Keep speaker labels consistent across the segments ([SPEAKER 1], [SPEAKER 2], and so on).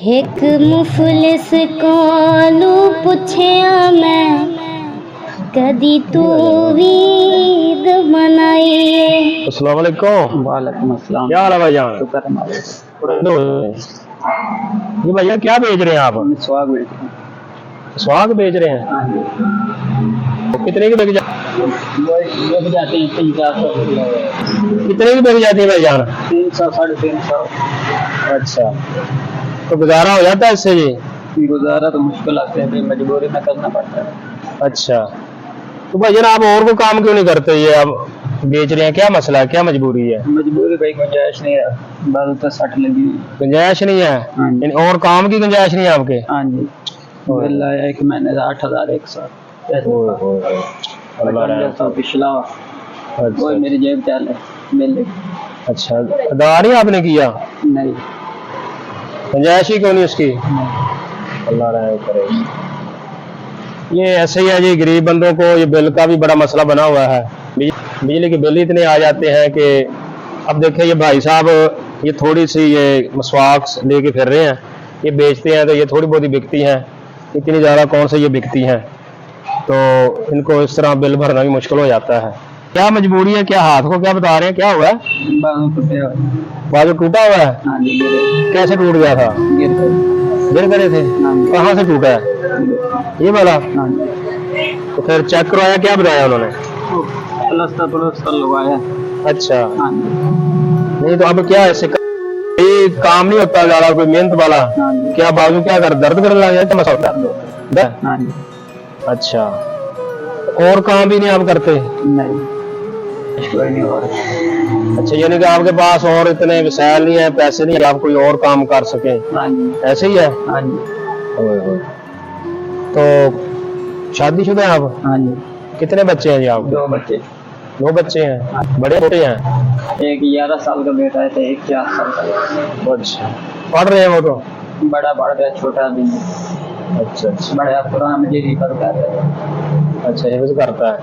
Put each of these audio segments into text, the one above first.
[SPEAKER 1] ایک مفلس کالو پوچھیا میں کدی تو عید منائیے۔
[SPEAKER 2] السلام علیکم۔
[SPEAKER 3] وعلیکم السلام۔
[SPEAKER 2] کیا حال ہے بھائی جان؟
[SPEAKER 3] شکر ہے۔
[SPEAKER 2] یہ بھائی جان کیا بیچ رہے ہیں آپ؟
[SPEAKER 3] سواگ بیچ رہے ہیں۔
[SPEAKER 2] سواگ بیچ رہے ہیں؟ کتنے کی بک
[SPEAKER 3] جاتے ہیں 300-400۔
[SPEAKER 2] کتنے کی بک جاتی ہے بھائی جان؟
[SPEAKER 3] 300 350۔
[SPEAKER 2] اچھا، تو گزارا ہو جاتا ہے اس سے جی؟
[SPEAKER 3] گزارا تو مشکل آتے ہیں، مجبوری میں کرنا پڑتا ہے۔
[SPEAKER 2] اچھا، تو بھائی جان آپ اور کو کام کیوں نہیں کرتے؟ یہ آپ بیچ رہے ہیں، کیا مسئلہ ہے، کیا مجبوری ہے؟
[SPEAKER 3] مجبوری بھائی گنجائش نہیں ہے، بعض تو 60 لگی۔
[SPEAKER 2] گنجائش نہیں ہے؟ یعنی اور کام کی گنجائش نہیں ہے آپ کے؟
[SPEAKER 3] ہاں جی، اللہ ایک مہینے کا 8000 ایک سال پچھلا وہی میری جیب چال ہے مل۔
[SPEAKER 2] اچھا، ادا نہیں آپ نے کیا؟
[SPEAKER 3] نہیں،
[SPEAKER 2] گنجائش ہی کیوں نہیں اس کی؟ اللہ رحم کرے۔ یہ ایسے ہی ہے جی، غریب بندوں کو یہ بل کا بھی بڑا مسئلہ بنا ہوا ہے۔ بجلی کے بل اتنے آ جاتے ہیں کہ اب دیکھیں یہ بھائی صاحب یہ تھوڑی سی یہ مسواک لے کے پھر رہے ہیں، یہ بیچتے ہیں تو یہ تھوڑی بہت ہی بکتی ہیں، اتنی زیادہ کون سے یہ بکتی ہیں، تو ان کو اس طرح بل بھرنا بھی مشکل ہو جاتا ہے۔ کیا مجبوری ہے؟ کیا ہاتھ کو کیا بتا رہے ہیں، کیا ہوا ہے؟ بازو ٹوٹا ہوا ہے؟ کیسے ٹوٹ گیا تھا؟ گر گئے تھے؟ کہاں سے ٹوٹا ہے یہ والا؟ تو پھر چیک کروایا، کیا بتایا انہوں نے؟
[SPEAKER 3] پلسٹر لگوایا۔
[SPEAKER 2] اچھا، نہیں تو اب کیا ایسے کام نہیں ہوتا زیادہ کوئی محنت والا؟ کیا بازو کیا کر درد کرنے لگا کیا مسئلہ ہوتا ہے؟ اچھا، اور کام بھی نہیں آپ کرتے؟ اچھا، یعنی کہ آپ کے پاس اور اتنے وسائل نہیں ہیں، پیسے نہیں ہیں آپ کوئی اور کام کر سکیں، ایسے ہی ہے؟ تو شادی شدہ ہیں آپ؟ کتنے بچے ہیں جی آپ؟
[SPEAKER 3] 2 بچے۔
[SPEAKER 2] 2 بچے ہیں؟ بڑے چھوٹے ہیں؟
[SPEAKER 3] ایک 11 سال کا بیٹا ہے، ایک 4 سال کا۔
[SPEAKER 2] اچھا، پڑھ رہے ہیں وہ تو؟
[SPEAKER 3] بڑا پڑھ گیا، چھوٹا بھی۔
[SPEAKER 2] اچھا اچھا،
[SPEAKER 3] بڑا قرآن مجید پڑھتا ہے۔
[SPEAKER 2] اچھا، حفظ کرتا ہے؟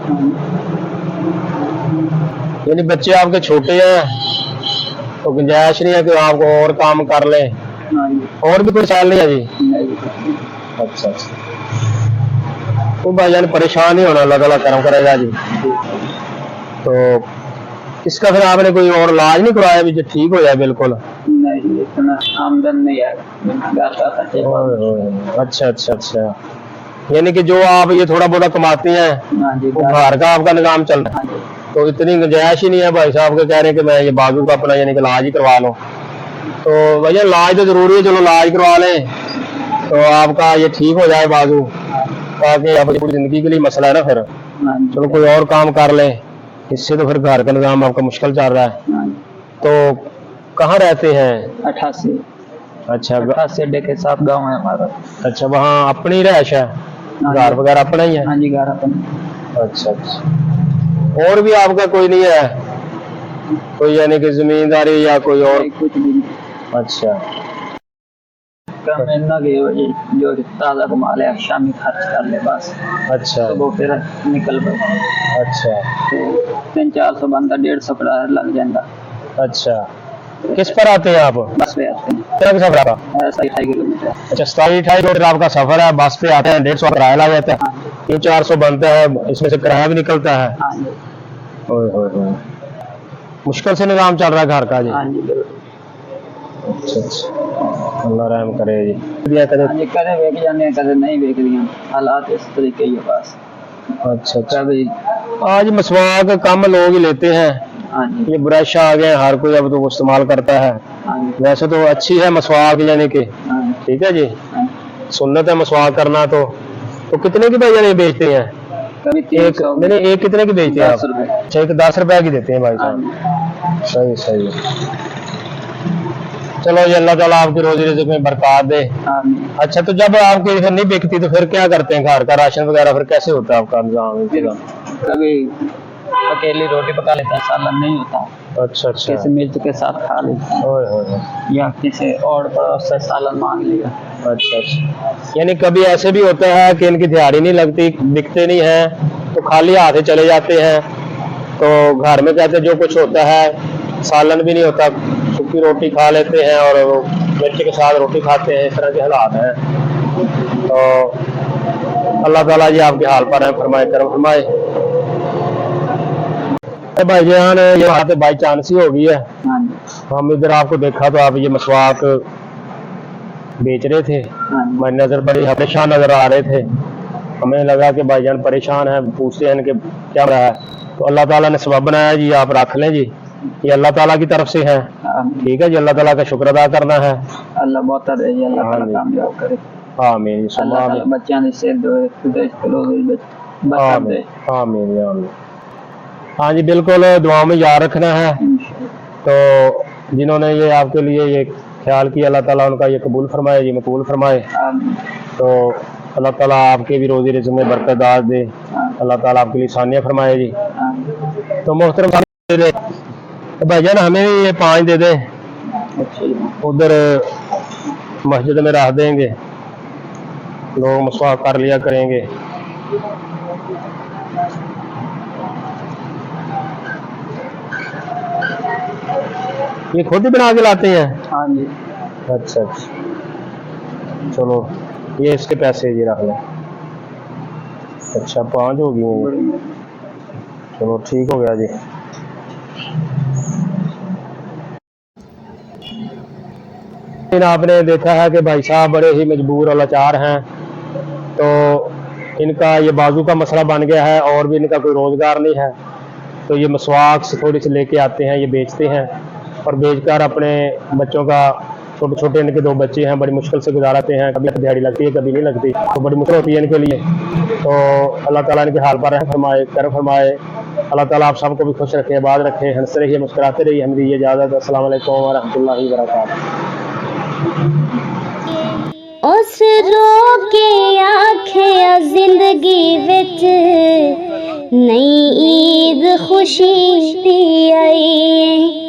[SPEAKER 2] یعنی بچے آپ کے چھوٹے ہیں تو گنجائش نہیں ہے کہ آپ کو اور کام کر لیں؟ اور بھی کوئی سوال نہیں ہے جی؟ اچھا اچھا، تو بھائی جان پریشان نہیں ہونا، اللہ تعالیٰ کرم کرے گا جی۔ تو اس کا پھر آپ نے کوئی اور علاج نہیں کروایا بھی جو ٹھیک ہو جائے بالکل؟
[SPEAKER 3] نہیں، اتنا آمدن نہیں ہے۔
[SPEAKER 2] اچھا اچھا اچھا، یعنی کہ جو آپ یہ تھوڑا بہت کماتے ہیں وہ گھر کا آپ کا نظام چل رہا ہے، تو اتنی گنجائش ہی نہیں ہے بھائی صاحب کے کہہ رہے ہیں کہ میں یہ بازو کا اپنا یعنی کہ علاج ہی کروا لوں، تو بھیا علاج تو ضروری ہے، چلو علاج کروا لیں تو آپ کا یہ ٹھیک ہو جائے بازو، تاکہ آپ پوری زندگی کے لیے مسئلہ ہے نا، پھر چلو کوئی اور کام کر لیں، اس سے تو پھر گھر کا نظام آپ کا مشکل چل رہا ہے۔ تو کہاں رہتے ہیں؟
[SPEAKER 3] 88۔
[SPEAKER 2] اچھا،
[SPEAKER 3] 88 اڈے کے ساتھ گاؤں ہے ہمارا۔
[SPEAKER 2] اچھا، وہاں اپنی رہائش ہے، گھر وغیرہ اپنا ہی ہے؟
[SPEAKER 3] ہاں جی، گھر اپنا۔
[SPEAKER 2] اچھا اچھا، اور بھی آپ کا کوئی نہیں ہے کوئی یعنی کہ زمینداری یا کوئی اور؟
[SPEAKER 3] کچھ بھی نہیں۔
[SPEAKER 2] اچھا،
[SPEAKER 3] جو تازہ کما لے شامی خرچ کر لے بس۔
[SPEAKER 2] اچھا،
[SPEAKER 3] وہ پھر نکل پڑے۔
[SPEAKER 2] اچھا،
[SPEAKER 3] 300-400 بندہ 150 کڑا لگ جاتا۔
[SPEAKER 2] اچھا، کس پر آتے ہیں آپ؟
[SPEAKER 3] بس پہ آتے ہیں۔
[SPEAKER 2] کتنا سفر آپ کا؟
[SPEAKER 3] 27-28 کلومیٹر۔
[SPEAKER 2] اچھا، 27-28 کلومیٹر آپ کا سفر ہے، بس پہ آتے ہیں، 150 کرایہ لگ جاتا ہے، 300-400 بنتا ہے، اس میں سے کرایہ بھی نکلتا ہے۔ مشکل سے نظام چل رہا ہے گھر کا جی؟ اچھا اچھا، اللہ رحم کرے جی۔
[SPEAKER 3] کدے ویک جانے کدے نہیں ویک دیا، حالات اس طریقے ہی ہے بس۔
[SPEAKER 2] اچھا اچھا، آج مسواک کم لوگ ہی لیتے ہیں، یہ برش آ گئے ہر کوئی اب تو استعمال کرتا ہے، ویسے تو اچھی ہے مسواک یعنی کہ ٹھیک ہے جی، سنت ہے مسواک کرنا، تو کتنے کی بھائی جان بیچتے ہیں؟ ایک کتنے کی بیچتے ہیں آپ؟ اچھا، ایک 10 روپے کی دیتے ہیں بھائی صاحب، صحیح صحیح، چلو جی اللہ تعالیٰ آپ کی روزی رزق میں برکات دے۔ اچھا، تو جب آپ کی نہیں بکتی تو پھر کیا کرتے ہیں؟ گھر کا راشن وغیرہ پھر کیسے ہوتا ہے آپ کا نظام؟
[SPEAKER 3] کبھی اکیلی روٹی پکا لیتا ہے، سالن نہیں ہوتا۔
[SPEAKER 2] اچھا اچھا،
[SPEAKER 3] کسی مرچ کے ساتھ کھا لیتے ہیں، یا کسی اور پڑوس سے سالن مانگ لیا۔
[SPEAKER 2] اچھا اچھا، یعنی کبھی ایسے بھی ہوتا ہے کہ ان کی دیہڑی نہیں لگتی، بکتے نہیں ہیں تو خالی ہاتھ چلے جاتے ہیں، تو گھر میں کہتے جو کچھ ہوتا ہے سالن بھی نہیں ہوتا، سوکھی روٹی کھا لیتے ہیں اور مرچ کے ساتھ روٹی کھاتے ہیں، اس طرح کے حالات ہیں. تو اللہ تعالیٰ جی آپ کے حال پر ہیں، فرمائے کرم فرمائے. بھائی جان یہ بات بائی چانس ہی ہو گئی ہے.
[SPEAKER 3] ہاں جی
[SPEAKER 2] ہم ادھر آپ کو دیکھا تو آپ یہ مسواک بیچ رہے تھے.
[SPEAKER 3] ہاں جی
[SPEAKER 2] ہماری نظر بڑی پریشان نظر آ رہے تھے. ہمیں لگا کہ بھائی جان پریشان ہیں، پوچھتے ہیں کہ کیا ہو رہا ہے. تو اللہ تعالیٰ نے سبب بنایا جی، آپ رکھ لیں جی، یہ اللہ تعالیٰ کی طرف سے ہے.
[SPEAKER 3] آمین.
[SPEAKER 2] ٹھیک ہے جی، اللہ تعالیٰ کا شکر ادا کرنا ہے.
[SPEAKER 3] اللہ بہت ہے جی، اللہ
[SPEAKER 2] ہاں
[SPEAKER 3] تعالیٰ
[SPEAKER 2] جی.
[SPEAKER 3] کامیاب کرے.
[SPEAKER 2] آمین جی، سب
[SPEAKER 3] اللہ تعالیٰ
[SPEAKER 2] آمین.
[SPEAKER 3] بچیاں دی صحت دے، خدا چلو بس
[SPEAKER 2] آمین
[SPEAKER 3] دے.
[SPEAKER 2] آمین آمین. ہاں جی بالکل، دعاؤں میں یاد رکھنا ہے. تو جنہوں نے یہ آپ کے لیے یہ خیال کیا، اللہ تعالیٰ ان کا یہ قبول فرمائے جی، مقبول فرمائے.
[SPEAKER 3] آمین.
[SPEAKER 2] تو اللہ تعالیٰ آپ کے بھی روزی رزق میں برکت دار دے. اللہ تعالیٰ آپ کے لیے آسانیاں فرمائے جی.
[SPEAKER 3] آمین.
[SPEAKER 2] تو محترم بھائی جان ہمیں بھی یہ 5 دے دیں،
[SPEAKER 3] اچھا جی.
[SPEAKER 2] ادھر مسجد میں رکھ دیں گے، لوگ مسواک کر لیا کریں گے. یہ خود ہی بنا کے لاتے ہیں؟
[SPEAKER 3] ہاں جی.
[SPEAKER 2] اچھا اچھا، چلو یہ اس کے پیسے جی رکھ لیں. اچھا 5 ہو گئی ہیں، چلو ٹھیک ہو گیا جی. آپ نے دیکھا ہے کہ بھائی صاحب بڑے ہی مجبور اور لاچار ہیں. تو ان کا یہ بازو کا مسئلہ بن گیا ہے، اور بھی ان کا کوئی روزگار نہیں ہے. تو یہ مسواک سے تھوڑی سی لے کے آتے ہیں، یہ بیچتے ہیں، اور بیچ کر اپنے بچوں کا، چھوٹے چھوٹے ان کے 2 بچے ہیں، بڑی مشکل سے گزارتے ہیں. کبھی دیہڑی لگتی ہے، کبھی نہیں لگتی، تو بڑی مشکل ہوتی ہے ان کے لیے. تو اللہ تعالیٰ ان کے حال پر رحم فرمائے، کرم فرمائے. اللہ تعالیٰ آپ سب کو بھی خوش رکھے، آباد رکھے. ہنستے رہیے، مسکراتے رہیے. ہم دیجیے اجازت. السلام علیکم ورحمۃ اللہ وبرکاتہ.
[SPEAKER 1] اس رو کے آکھیا زندگی وچ نئی عید خوشی دی آئی.